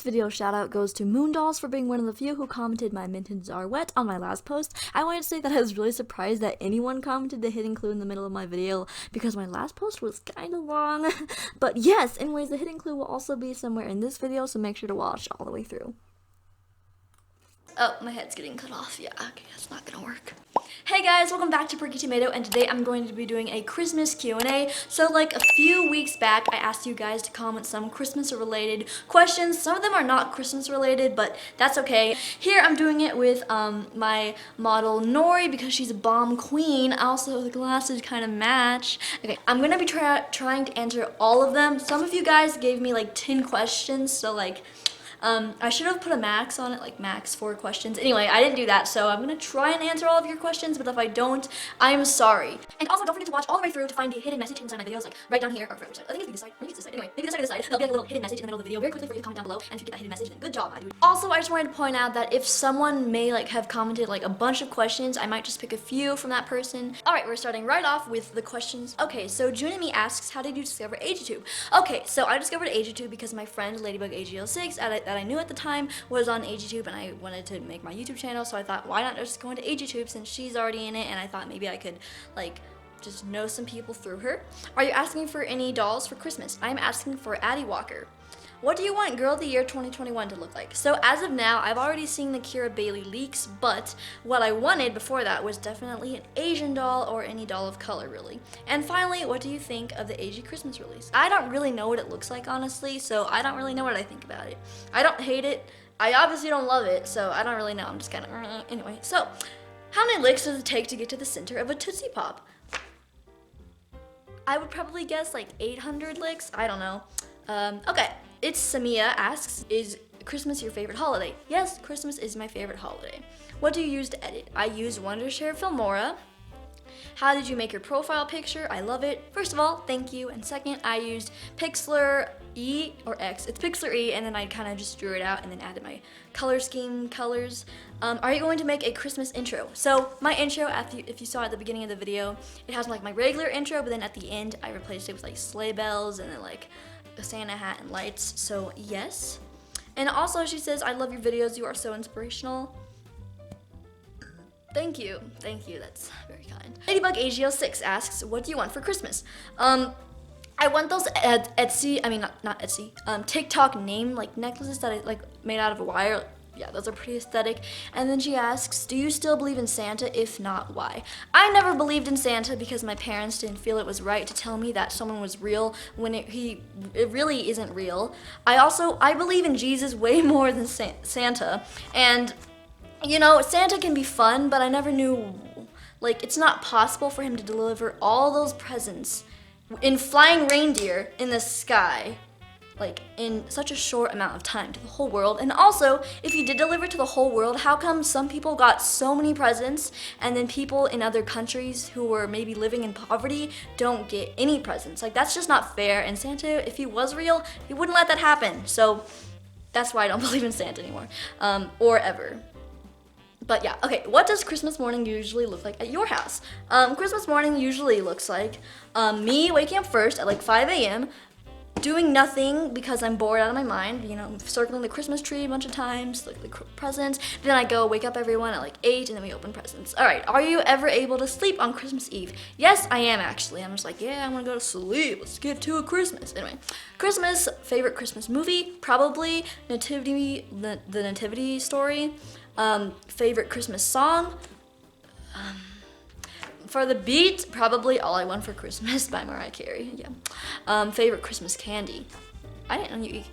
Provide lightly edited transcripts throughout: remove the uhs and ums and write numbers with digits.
video shout out goes to Moondolls for being one of the few who commented my mittens are wet on my last post. I wanted to say that I was really surprised that anyone commented the hidden clue in the middle of my video because my last post was kind of long. But yes, anyways, the hidden clue will also be somewhere in this video, so make sure to watch all the way through. Oh, my head's getting cut off. Yeah, okay, that's not gonna work. Hey guys, welcome back to PerkyTomato, and today I'm going to be doing a Christmas Q&A. So like a few weeks back, I asked you guys to comment some Christmas related questions. Some of them are not Christmas related, but that's okay. Here I'm doing it with my model Nori because she's a bomb queen. Also, the glasses kind of match. Okay, I'm gonna be trying to answer all of them. Some of you guys gave me like 10 questions, so like I should have put a max on it, like max 4 questions. Anyway, I didn't do that, so I'm gonna try and answer all of your questions, but if I don't, I'm sorry. And also, don't forget to watch all the way through to find the hidden message inside my videos, like right down here, or I think it's this side, maybe it's this side, anyway, maybe this side or this side. There'll be like a little hidden message in the middle of the video, very quickly for you to comment down below, and if you get that hidden message, then good job, dude. Also, I just wanted to point out that if someone may like have commented like a bunch of questions, I might just pick a few from that person. Alright, we're starting right off with the questions. Okay, so Junimi asks, how did you discover 𝐴𝐺𝑡ube? Okay, so I discovered 𝐴𝐺𝑡ube because my friend 𝐷𝐵𝐵𝐺𝐸6 that I knew at the time was on 𝐴𝐺𝑡ube, and I wanted to make my YouTube channel, so I thought, why not just go into 𝐴𝐺𝑡ube since she's already in it, and I thought maybe I could like just know some people through her. Are you asking for any dolls for Christmas? I'm asking for Addie Walker. What do you want Girl of the Year 2021 to look like? So as of now, I've already seen the Kira Bailey leaks, but what I wanted before that was definitely an Asian doll or any doll of color, really. And finally, what do you think of the 𝐴𝐺 Christmas release? I don't really know what it looks like, honestly, so I don't really know what I think about it. I don't hate it. I obviously don't love it, so I don't really know. I'm just kind of anyway. So, how many licks does it take to get to the center of a Tootsie Pop? I would probably guess like 800 licks. I don't know. Okay. It's Samia asks, is Christmas your favorite holiday? Yes, Christmas is my favorite holiday. What do you use to edit? I use Wondershare Filmora. How did you make your profile picture? I love it. First of all, thank you. And second, I used Pixlr E or X. It's Pixlr E, and then I kind of just drew it out and then added my color scheme colors. Are you going to make a Christmas intro? So my intro, if you saw at the beginning of the video, it has like my regular intro, but then at the end, I replaced it with like sleigh bells and then like a Santa hat and lights. So yes. And also she says, I love your videos. You are so inspirational. Thank you, that's very kind. 𝐷𝐵𝐵𝐺𝐸6 asks, what do you want for Christmas? I want those TikTok name like necklaces that I like made out of a wire. Yeah, those are pretty aesthetic. And then she asks, do you still believe in Santa? If not, why? I never believed in Santa because my parents didn't feel it was right to tell me that someone was real when it really isn't real. I believe in Jesus way more than Santa, and you know, Santa can be fun, but I never knew, like, it's not possible for him to deliver all those presents in flying reindeer in the sky, like, in such a short amount of time to the whole world. And also, if he did deliver to the whole world, how come some people got so many presents and then people in other countries who were maybe living in poverty don't get any presents? Like, that's just not fair. And Santa, if he was real, he wouldn't let that happen. So that's why I don't believe in Santa anymore, or ever. But yeah, okay, what does Christmas morning usually look like at your house? Christmas morning usually looks like me waking up first at like 5 a.m., doing nothing because I'm bored out of my mind, you know, circling the Christmas tree a bunch of times, like the presents. Then I go wake up everyone at like 8 and then we open presents. All right, are you ever able to sleep on Christmas Eve? Yes, I am actually. I'm just like, yeah, I want to go to sleep. Let's get to a Christmas. Anyway, Christmas, favorite Christmas movie? Probably Nativity, the Nativity Story. Favorite Christmas song? For the beat, probably All I Want for Christmas by Mariah Carey. Yeah. Favorite Christmas candy? I didn't know you eat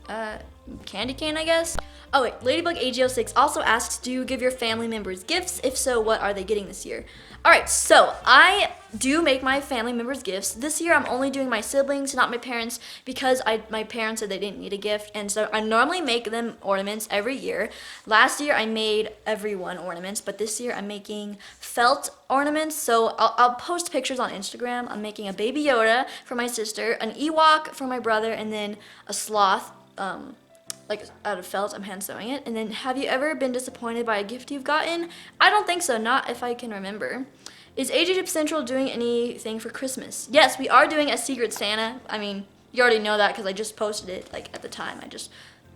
candy cane, I guess. Oh wait, 𝐷𝐵𝐵𝐺𝐸6 also asks, do you give your family members gifts? If so, what are they getting this year? Alright, so I do make my family members gifts. This year I'm only doing my siblings, not my parents, because my parents said they didn't need a gift, and so I normally make them ornaments every year. Last year I made everyone ornaments, but this year I'm making felt ornaments, so I'll post pictures on Instagram. I'm making a Baby Yoda for my sister, an Ewok for my brother, and then a sloth, like out of felt. I'm hand sewing it. And then, have you ever been disappointed by a gift you've gotten? I don't think so, not if I can remember. Is 𝐴𝐺𝑡ube Central doing anything for Christmas? Yes, we are doing a Secret Santa. I mean, you already know that because I just posted it like at the time. I just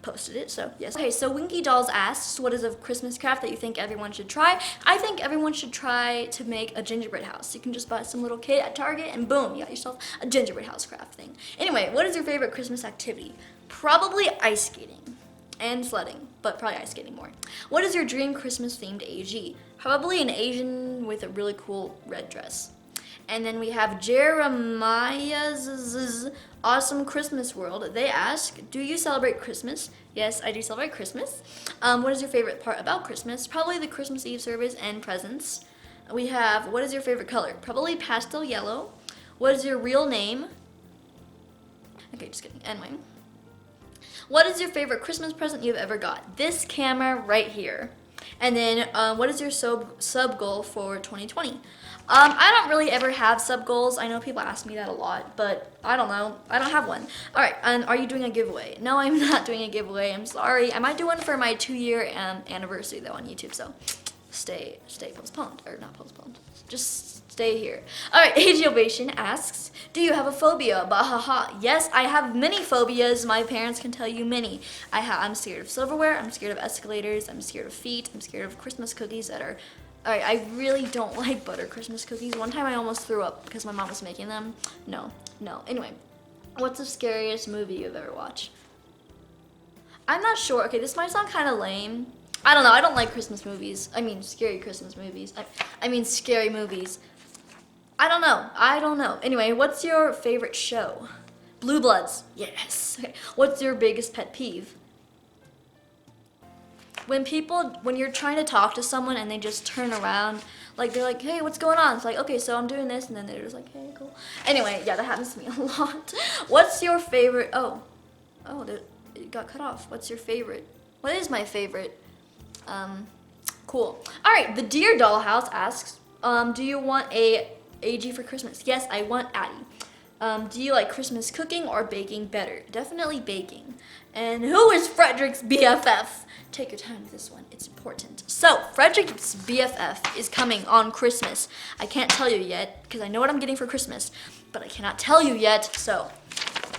posted it, so yes. Okay, so Winky Dolls asks, what is a Christmas craft that you think everyone should try? I think everyone should try to make a gingerbread house. You can just buy some little kit at Target and boom, you got yourself a gingerbread house craft thing. Anyway, what is your favorite Christmas activity? Probably ice skating and sledding, but probably ice skating more. What is your dream Christmas themed AG? Probably an Asian with a really cool red dress. And then we have 𝕓𝕦𝕤𝕚𝕚𝕚𝕚 Awesome Christmas World. They ask, do you celebrate Christmas? Yes, I do celebrate Christmas. What is your favorite part about Christmas? Probably the Christmas Eve service and presents. We have, what is your favorite color? Probably pastel yellow. What is your real name? Okay, just kidding. Anyway. What is your favorite Christmas present you've ever got? This camera right here. And then, what is your sub goal for 2020? I don't really ever have sub goals. I know people ask me that a lot, but I don't know. I don't have one. All right, and are you doing a giveaway? No, I'm not doing a giveaway. I'm sorry. I might do one for my 2-year anniversary though on YouTube. So stay postponed, or not postponed. Just stay here. All right, AG Ovation asks, do you have a phobia? Bahaha. Yes, I have many phobias. My parents can tell you many. I'm scared of silverware. I'm scared of escalators. I'm scared of feet. I'm scared of Christmas cookies that are. Alright, I really don't like butter Christmas cookies. One time I almost threw up because my mom was making them. No. Anyway, what's the scariest movie you've ever watched? I'm not sure. Okay, this might sound kind of lame. I don't know. I don't like Christmas movies. I mean, scary Christmas movies. I mean, scary movies. I don't know. Anyway, what's your favorite show? Blue Bloods. Yes. Okay. What's your biggest pet peeve? When you're trying to talk to someone and they just turn around, like they're like, hey, what's going on? It's like, okay, so I'm doing this, and then they're just like, hey, cool. Anyway, yeah, that happens to me a lot. What's your favorite, it got cut off. What's your favorite? What is my favorite? Cool. All right, the Dear Dollhouse asks, do you want a AG for Christmas? Yes, I want Addie. Do you like Christmas cooking or baking better? Definitely baking. And who is Frederick's BFF? Take your time with this one. It's important. So, Frederick's BFF is coming on Christmas. I can't tell you yet because I know what I'm getting for Christmas, but I cannot tell you yet. So,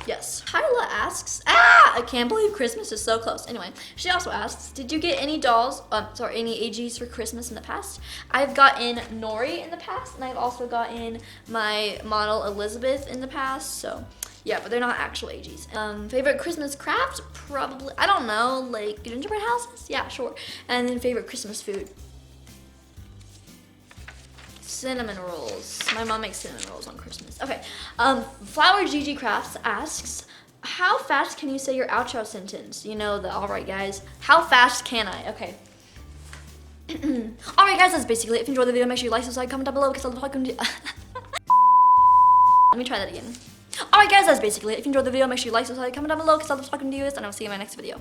yes. Hyla asks, I can't believe Christmas is so close. Anyway, she also asks, did you get any dolls, any AGs for Christmas in the past? I've gotten Nori in the past, and I've also gotten my model Elizabeth in the past, so yeah, but they're not actual AGs. Favorite Christmas craft? Probably, I don't know, like gingerbread houses? Yeah, sure. And then favorite Christmas food? Cinnamon rolls. My mom makes cinnamon rolls on Christmas. Okay. Flower GG Crafts asks, how fast can you say your outro sentence? You know the alright guys. How fast can I? Okay. Alright guys, that's basically it. If you enjoyed the video, make sure you like, subscribe, comment down below because I'll talk to you. Let me try that again. Alright guys, that's basically it. If you enjoyed the video, make sure you like, subscribe, comment down below because I'll be talking to you and I'll see you in my next video.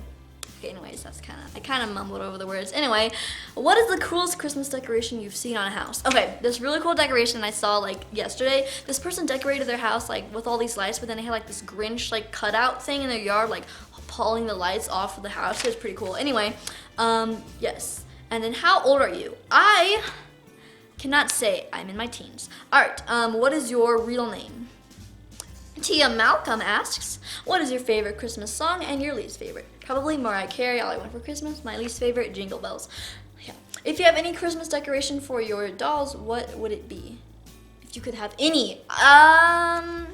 Okay, anyways, I kind of mumbled over the words. Anyway, what is the coolest Christmas decoration you've seen on a house? Okay, this really cool decoration I saw like yesterday. This person decorated their house like with all these lights, but then they had like this Grinch like cutout thing in their yard, like pulling the lights off of the house. It was pretty cool. Anyway, yes. And then how old are you? I cannot say. I'm in my teens. Alright, what is your real name? Tia Malcolm asks, what is your favorite Christmas song and your least favorite? Probably Mariah Carey, All I Want for Christmas. My least favorite, Jingle Bells. Yeah. If you have any Christmas decoration for your dolls, what would it be? If you could have any. I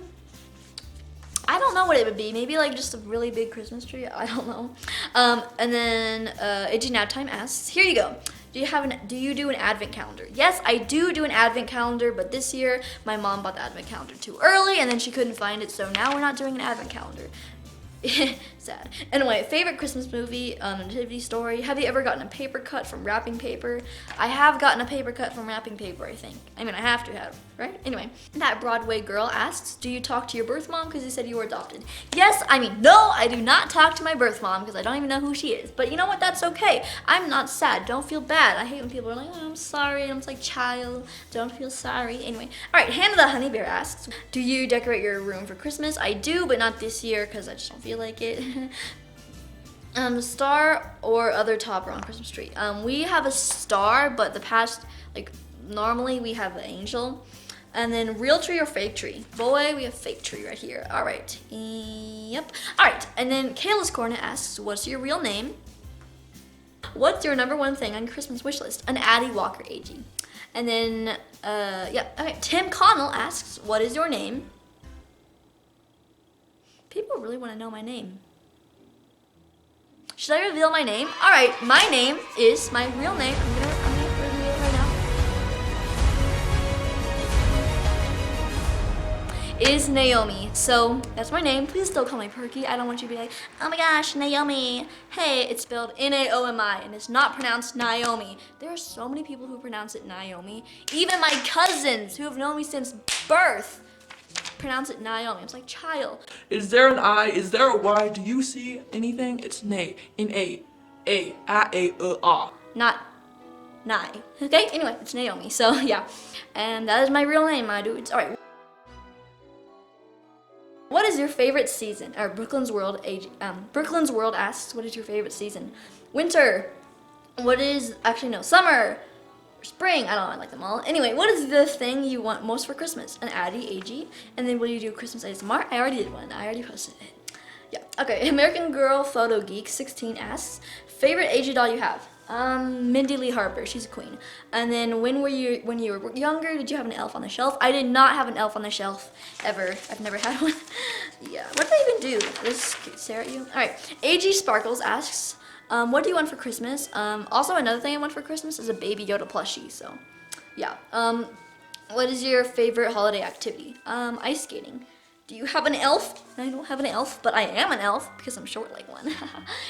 don't know what it would be. Maybe like just a really big Christmas tree. I don't know. And then AG Now Time asks, here you go. Do you do an advent calendar? Yes, I do an advent calendar, but this year my mom bought the advent calendar too early and then she couldn't find it, so now we're not doing an advent calendar. Sad. Anyway, favorite Christmas movie, Nativity Story. Have you ever gotten a paper cut from wrapping paper? I have gotten a paper cut from wrapping paper, I think. I mean, I have to have, right? Anyway, that Broadway girl asks, do you talk to your birth mom because you said you were adopted? Yes, I mean, no, I do not talk to my birth mom because I don't even know who she is. But you know what? That's okay. I'm not sad. Don't feel bad. I hate when people are like, oh, I'm sorry. And I'm like, child, don't feel sorry. Anyway, all right, Hannah the Honey Bear asks, do you decorate your room for Christmas? I do, but not this year because I just don't feel like it. Star or other topper on Christmas tree. We have a star, but the past, like normally we have an angel. And then real tree or fake tree? Boy, we have fake tree right here. All right. Yep. All right. And then Kayla's Corner asks, what's your real name? What's your #1 thing on your Christmas wish list? An Addie Walker AG. And then, yeah. Okay. Tim Connell asks, what is your name? People really want to know my name. Should I reveal my name? All right. My name is my real name. I'm gonna reveal it right now. Is Naomi. So that's my name. Please don't call me Perky. I don't want you to be like, oh my gosh, Naomi. Hey, it's spelled Naomi and it's not pronounced Naomi. There are so many people who pronounce it Naomi. Even my cousins who have known me since birth pronounce it Naomi. It's like child. Is there an I? Is there a Y? Do you see anything? It's Nay. N-A-A-I-A-A. Not Nye. Okay, anyway, it's Naomi. So yeah. And that is my real name, my dudes. All right. What is your favorite season? Or Brooklyn's World asks, what is your favorite season? Winter. What is, actually no, summer. Spring, I don't know, I like them all. Anyway, what is the thing you want most for Christmas? An Addie AG. And then what do you do Christmas ASMR? I already did one, I already posted it. Yeah, okay, American Girl Photo Geek 16 asks, favorite AG doll you have? Mindy Lee Harper, she's a queen. And then when you were younger, did you have an elf on the shelf? I did not have an elf on the shelf, ever. I've never had one. Yeah, what did I even do? Just stare at you? All right, AG Sparkles asks, what do you want for Christmas? Also another thing I want for Christmas is a Baby Yoda plushie, so yeah. What is your favorite holiday activity? Ice skating. Do you have an elf? I don't have an elf, but I am an elf because I'm short like one.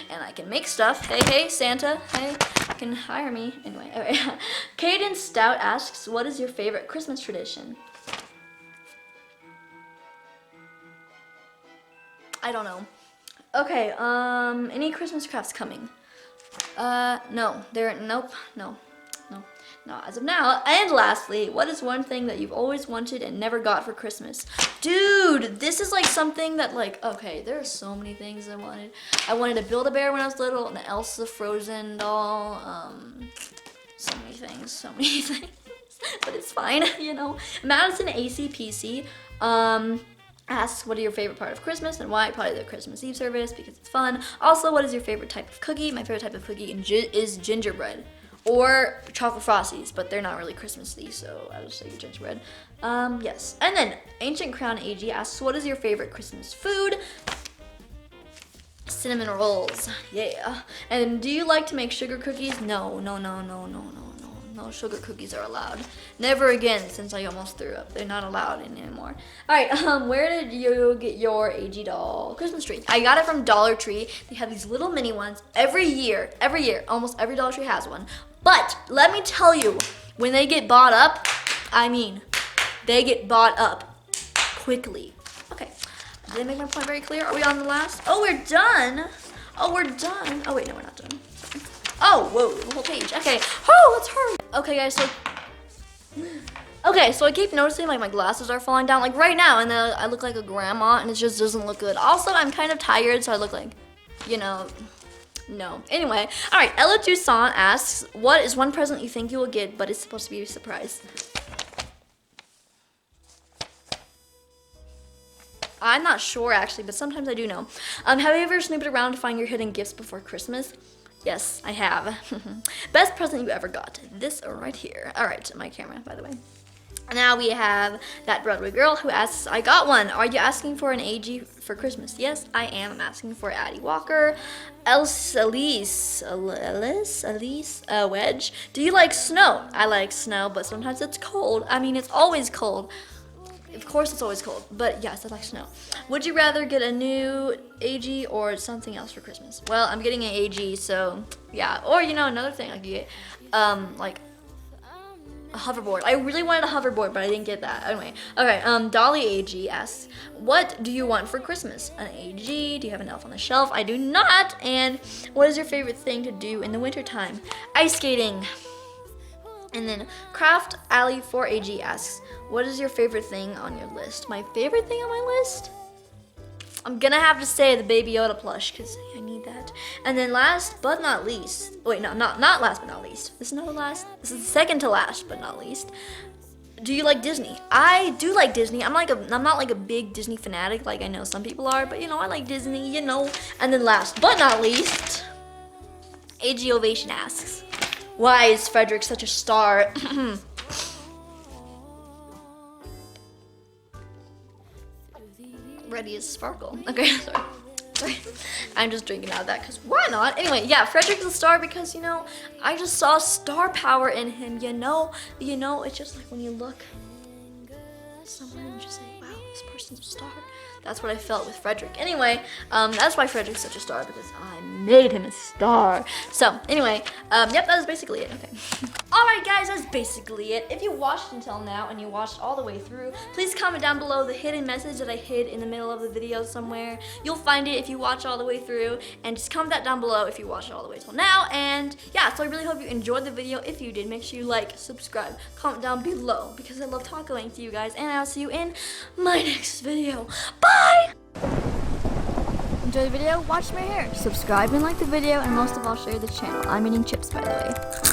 And I can make stuff. Hey, hey, Santa. Hey, you can hire me. Anyway, all right. Caden Stout asks, what is your favorite Christmas tradition? I don't know. Okay, any Christmas crafts coming? No. Nope. No, as of now. And lastly, what is one thing that you've always wanted and never got for Christmas? Dude, this is like something that like, okay, there are so many things I wanted. I wanted to build a bear when I was little, an Elsa Frozen doll, so many things, but it's fine, you know. Madison ACPC, asks, what are your favorite part of Christmas and why? Probably the Christmas Eve service because it's fun. Also, what is your favorite type of cookie? My favorite type of cookie is gingerbread. Or chocolate frosties, but they're not really Christmassy, so I would say gingerbread. Yes. And then Ancient Crown AG asks, what is your favorite Christmas food? Cinnamon rolls. Yeah. And do you like to make sugar cookies? No, sugar cookies are allowed. Never again, since I almost threw up. They're not allowed anymore. All right, where did you get your AG doll Christmas tree? I got it from Dollar Tree. They have these little mini ones every year, almost every Dollar Tree has one. But let me tell you, when they get bought up, I mean, they get bought up quickly. Okay, did I make my point very clear? Are we on the last? Oh, we're done. Oh, we're done. Oh, wait, no, we're not done. Oh, whoa, the whole page. Okay, oh, let's hurry. Okay, guys, so I keep noticing like my glasses are falling down like right now, and then I look like a grandma, and it just doesn't look good. Also, I'm kind of tired, so I look like, you know, no. Anyway, all right, Ella Toussaint asks, what is one present you think you will get, but it's supposed to be a surprise? I'm not sure actually, but sometimes I do know. Have you ever snooped around to find your hidden gifts before Christmas? Yes, I have. Best present you ever got. This right here. All right, my camera, by the way. Now we have that Broadway girl who asks, I got one. Are you asking for an AG for Christmas? Yes, I am. I'm asking for Addie Walker. Elise Wedge. Do you like snow? I like snow, but sometimes it's cold. I mean, it's always cold. Of course it's always cold, but yes, I like snow. Would you rather get a new AG or something else for Christmas? Well, I'm getting an AG, so yeah. Or, you know, another thing I could get, like a hoverboard. I really wanted a hoverboard, but I didn't get that. Anyway, okay, Dolly AG asks, what do you want for Christmas? An AG? Do you have an elf on the shelf? I do not. And what is your favorite thing to do in the wintertime? Ice skating. And then Craft Alley 4AG asks, what is your favorite thing on your list? My favorite thing on my list? I'm gonna have to say the Baby Yoda plush, because I need that. And then last but not least, wait, no, not last but not least. This is not the last, this is the second to last but not least. do you like Disney? I do like Disney. I'm not like a big Disney fanatic like I know some people are, but you know, I like Disney, you know. And then last but not least, AG Ovation asks, why is Frederick such a star? Ready as sparkle. Okay, sorry. I'm just drinking out of that because why not? Anyway, yeah, Frederick's a star because, you know, I just saw star power in him, you know, it's just like when you look at someone and just say, wow, this person's a star. That's what I felt with Frederick. Anyway, that's why Frederick's such a star, because I made him a star. So, anyway, yep, that is basically it. Okay. Alright guys, that's basically it. If you watched until now and you watched all the way through, please comment down below the hidden message that I hid in the middle of the video somewhere. You'll find it if you watch all the way through, and just comment that down below if you watched it all the way till now. And yeah, so I really hope you enjoyed the video. If you did, make sure you like, subscribe, comment down below, because I love talking to you guys, and I'll see you in my next video. Bye! Enjoy the video, watch my hair, subscribe and like the video, and most of all share the channel. I'm eating chips, by the way.